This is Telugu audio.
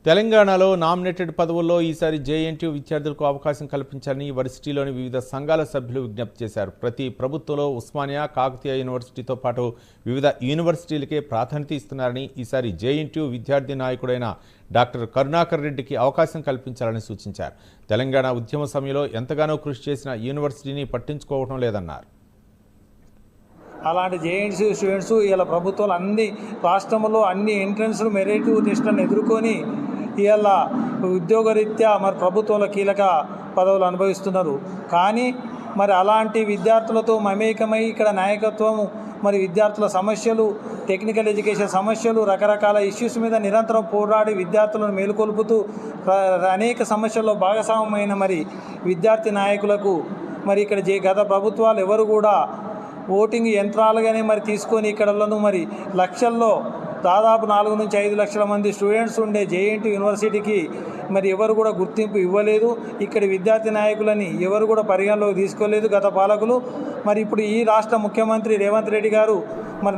తెలంగాణలో నామినేటెడ్ పదవుల్లో ఈసారి జేఎన్టీయూ విద్యార్థులకు అవకాశం కల్పించాలని వర్సిటీలోని వివిధ సంఘాల సభ్యులు విజ్ఞప్తి చేశారు. ప్రతి ప్రభుత్వంలో ఉస్మానియా, కాకతీయ యూనివర్సిటీతో పాటు వివిధ యూనివర్సిటీలకే ప్రాధాన్యత ఇస్తున్నారని, ఈసారి జేఎన్టీయూ విద్యార్థి నాయకుడైన డాక్టర్ కరుణాకర్ రెడ్డికి అవకాశం కల్పించాలని సూచించారు. తెలంగాణ ఉద్యమ సమయంలో ఎంతగానో కృషి చేసిన యూనివర్సిటీని పట్టించుకోవడం లేదన్నారు. అలాంటి జేఎన్టీ స్టూడెంట్స్ ఇలా ప్రభుత్వాలు అన్ని రాష్ట్రంలో అన్ని ఎంట్రన్స్లు మెరిట్ టెస్టులను ఎదుర్కొని ఇలా ఉద్యోగరీత్యా మరి ప్రభుత్వాల కీలక పదవులు అనుభవిస్తున్నారు. కానీ మరి అలాంటి విద్యార్థులతో మమేకమై ఇక్కడ నాయకత్వం మరి విద్యార్థుల సమస్యలు, టెక్నికల్ ఎడ్యుకేషన్ సమస్యలు, రకరకాల ఇష్యూస్ మీద నిరంతరం పోరాడి విద్యార్థులను మేలుకొల్పుతూ అనేక సమస్యల్లో భాగస్వామ్యమైన మరి విద్యార్థి నాయకులకు మరి ఇక్కడ గత ప్రభుత్వాలు ఎవరు కూడా ఓటింగ్ యంత్రాలుగానే మరి తీసుకొని ఇక్కడలను మరి లక్షల్లో దాదాపు 4 నుంచి 5 లక్షల మంది స్టూడెంట్స్ ఉండే జేఎన్టీ యూనివర్సిటీకి మరి ఎవరు కూడా గుర్తింపు ఇవ్వలేదు. ఇక్కడి విద్యార్థి నాయకులని ఎవరు కూడా పరిగణలోకి తీసుకోలేదు గత పాలకులు. మరి ఇప్పుడు ఈ రాష్ట్ర ముఖ్యమంత్రి రేవంత్ రెడ్డి గారు మరి